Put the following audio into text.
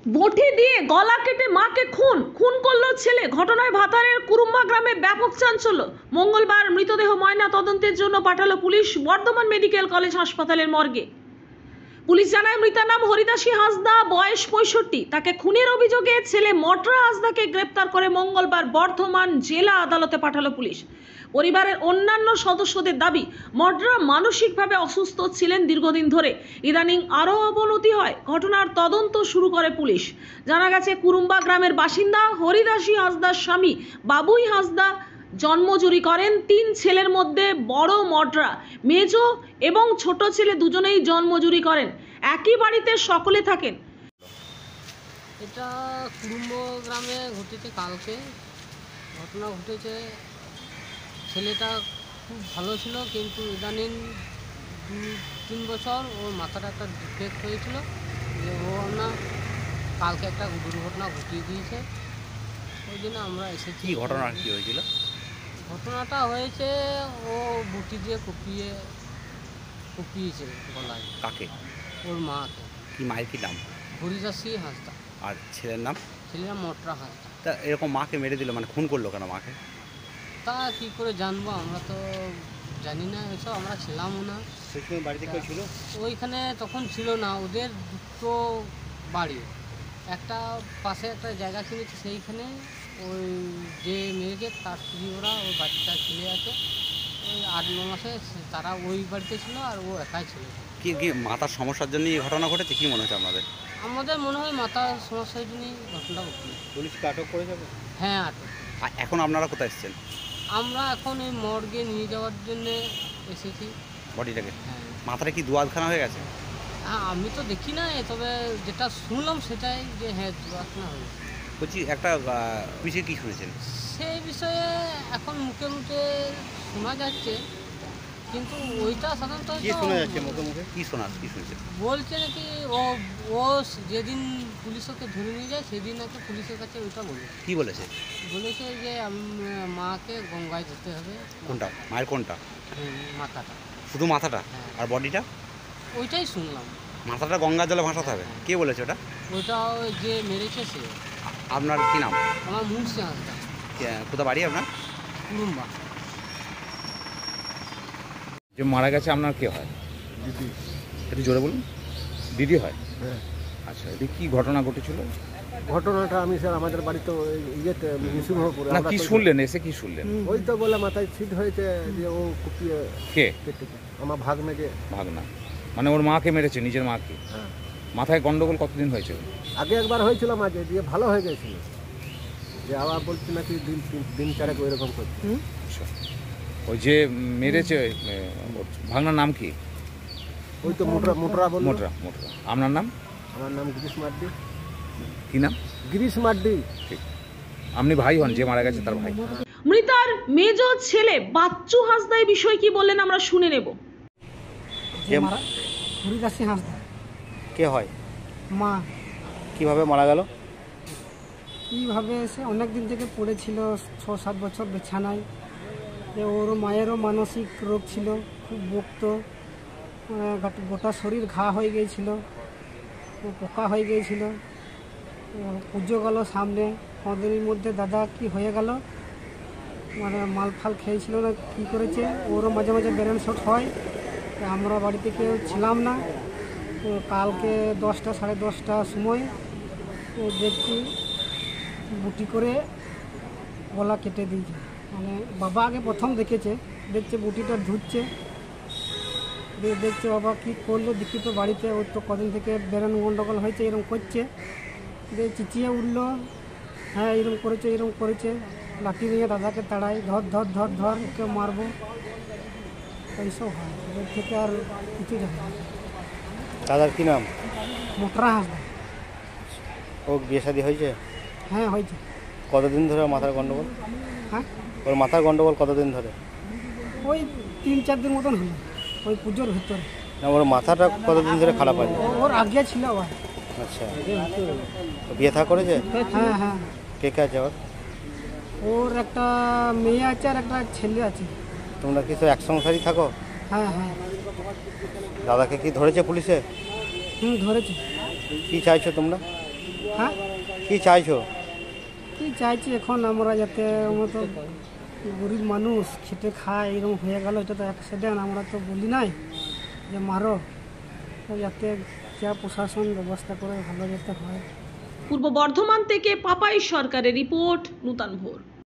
বটি দিয়ে গলা কেটে মাকে খুন করলো ছেলে। ঘটনায় ভাতারের কুরুম্বা গ্রামে ব্যাপক চাঞ্চল্য। মঙ্গলবার মৃতদেহ ময়না তদন্তের জন্য পাঠালো পুলিশ বর্ধমান মেডিকেল কলেজ হাসপাতালের মর্গে। পুলিশ জানায় মৃতার নাম হরিদাসী হাঁসদা, বয়স 65। তাকে খুনের অভিযোগে ছেলে মটরা হাঁসদাকে গ্রেপ্তার করে মঙ্গলবার বর্ধমান জেলা আদালতে পাঠালো পুলিশ। পরিবারের অন্যান্য সদস্যদের দাবি, মটরা মানসিকভাবে অসুস্থ ছিলেন দীর্ঘদিন ধরে। ইদানিং আরও অবনতি হয়। ঘটনার তদন্ত শুরু করে পুলিশ। জানা গেছে কুরুম্বা গ্রামের বাসিন্দা হরিদাসী হাঁসদার স্বামী বাবুই হাঁসদা জন্মজুরি করেন। 3 ছেলের মধ্যে বড় মটরা, মেজ এবং ছোট ছেলে দুজনেই জন্মজুরি করেন। একই বাড়িতে সকলে থাকেন। এটা কুরুম্ব গ্রামে ঘটেছে কালকে। ঘটনা ঘটেছে, ছেলেটা খুব ভালো ছিল, কিন্তু ইদানিং 2-3 বছর ওর মাথাটা একটা ডিফেক্ট হয়েছিল, যে ও না কালকে একটা দুর্ঘটনা ঘটিয়ে দিয়েছে। ওই জন্য আমরা এসেছি। কি ঘটনা কি হয়েছিল? ঘটনাটা হয়েছে, ও বুটি দিয়ে কুপিয়েছে গলায়। কাকে? ওর মাকে। কি মায়ের কি নাম? হরিদাসী হাঁসদা। আর ছেলের নাম? ছেলের নাম মটরা হাঁসদা। তা এরকম মাকে মেরে দিল, মানে খুন করলো কেন মাকে? তা কী করে জানবো, আমরা তো জানি না এসব, আমরা ছিলামও না। সেখানে বাড়িতে কেউ ছিল? ওইখানে তখন ছিল না। ওদের দুটো বাড়ি, একটা পাশে একটা জায়গা কিনেছে, সেইখানে ওই যে মেয়েকে তার স্ত্রী ওরা, ওই বাচ্চা ছেলে আছে, ওই 8-9 মাসে তারা ওই বাড়িতে ছিল, আর ও একাই ছিল। কি কি মাথার সমস্যার জন্য এই ঘটনা ঘটেছে? কি মনে হচ্ছে আপনাদের? আমাদের মনে হয় মাথার সমস্যার জন্যই ঘটনাটা ঘটল। পুলিশকে আটক করে যাবে? হ্যাঁ, আটক। এখন আপনারা কোথায় এসেছেন? আমরা এখন এই মর্গে নিয়ে যাওয়ার জন্যে এসেছি বডিটাকে? হ্যাঁ। মাথাটা কি দুয়াদখানা হয়ে গেছে? হ্যাঁ, আমি তো দেখি না, তবে যেটা শুনলাম সেটাই, যে হ্যাঁ দুর্ঘটনা হয়েছে। বলছি একটা বিষয়ে কি শুনেছেন? সেই বিষয়ে এখন মুখে মুখে শোনা যাচ্ছে, কিন্তু ওইটা সাধারণত শোনা যাচ্ছে মুখে মুখে? কি শুনছেন? বলছে নাকি ও যেদিন পুলিশ ওকে ধরে নিয়ে যায় সেদিন নাকি পুলিশের কাছে ওইটা বলেছে। কি বলেছে? বলেছে যে মাকে গঙ্গায় যেতে হবে। কোনটা মায়ের? কোনটা? মাথাটা। শুধু মাথাটা? হ্যাঁ। আর বডিটা? ওইটাই শুনলাম। মাথাটা গঙ্গা জলে ভাসাতে হবে? কে বলেছে ওটা? ওইটা ওই যে মেরেছে সে। আপনার কি নাম? আমার মুন্সি হাঁসদা। কোথা বাড়ি আপনার? কুরুম্বা। যে মারা গেছে আপনার কে হয়? দিদি। একটু জোরে বলুন। দিদি হয়? হ্যাঁ। আচ্ছা, এটি কি ঘটনা ঘটেছিল? ঘটনাটা আমি স্যার আমাদের বাড়িতে ইয়েতে নৃসিংহপুরে। না, কি শুনলেন? এসে কি শুনলেন? ওই তো বলে মাথায় ছিট হয়েছে, যে ও কুপিয়ে কে? কেটেছে আমার ভাগ্নে। যে ভাগনা মানে ওর মাকে মেরেছে, নিজের মাকে? হ্যাঁ। মাথায় গন্ডগোল কতদিন হয়েছে? আগে একবার হয়েছিল মাঝে, দিয়ে ভালো হয়ে গেছিল, যে আবার বলছি নাকি দিন 4 ওই রকম করছে। আচ্ছা, ওই যে মেরেছে ওর ভাগনার নাম কি? ওই তো মোটরা বলল। মোটরা। আপনার নাম? আমার নাম গিরিশ মাড্ডি। কি নাম? গিরিশ মাড্ডি। ঠিক। আপনি ভাই হন যে মারা গেছে তার ভাই? মৃতার মেজ ছেলে বাচ্চু হাঁসদা এই বিষয়ে কি বললেন আমরা শুনে নেব। হরিদাসী হাঁসদা কে হয়? মা। কিভাবে মারা গেল? কীভাবে, সে অনেক দিন থেকে পড়েছিল, 6-7 বছর বিছানায়। যে ওর মায়েরও মানসিক রোগ ছিল, খুব বকতো, গোটা শরীর ঘা হয়ে গিয়েছিল, পোকা হয়ে গিয়েছিল। পুজো গেল সামনে, 5 দিনের মধ্যে দাদা কি হয়ে গেল, মানে মাল ফাল খেয়েছিল না কী করেছে, ওরও মাঝে মাঝে ব্রেন শট হয়। আমরা বাড়িতে কেউ ছিলাম না। কালকে 10টা 10:30টার সময় দেখছি বুটি করে গলা কেটে দিয়েছে। মানে বাবা আগে প্রথম দেখছে বুটিটা ধুচ্ছে, দেখছে বাবা কী করলো, দেখি তো বাড়িতে ওর তো কদিন থেকে ব্রেন গন্ডগোল হয়েছে, এরকম করছে। চিচিয়ে উঠলো, হ্যাঁ এরকম করেছে। লাঠি নিয়ে দাদাকে তাড়াই, ধর ওকে মারবো, এইসব হয়। এর থেকে আর কিছু জানি না। দাদার কি নাম? মোটরা হাঁসদা। ও বিয়ে শাদী হয়েছে? হ্যাঁ হয়েছে। কতদিন ধরে মাথার গন্ডগোল? হ্যাঁ, ওর মাথার গন্ডগোল কতদিন ধরে? ওই 3-4 দিন মতন হলো, ওই পুজোর ভিতরে। না, ওর মাথাটা কতদিন ধরে খারাপ আছে? ওর আগে ছিল আবার। আচ্ছা, বিয়ে থা করেছে? হ্যাঁ। কে কে আছে ওর? ওর একটা মেয়ে আছে আর একটা ছেলে আছে। তোমরা কি তো এক সংসারই থাকো? হ্যাঁ। দাদাকে কি ধরেছে পুলিশে? ধরেছে। কি চাইছো তোমরা? হ্যাঁ কি চাইছো? কি চাইছি এখন আমরা যাতে আমরা তো গরিব মানুষ খেটে খায় এরকম হয়ে গেল, এটা তো অ্যাক্সিডেন্ট, আমরা তো বলি নাই যে মারো, তো যাতে যা প্রশাসন ব্যবস্থা করে ভালো যাতে হয়। পূর্ব বর্ধমান থেকে পাপাই সরকারের রিপোর্ট, নূতন ভোর।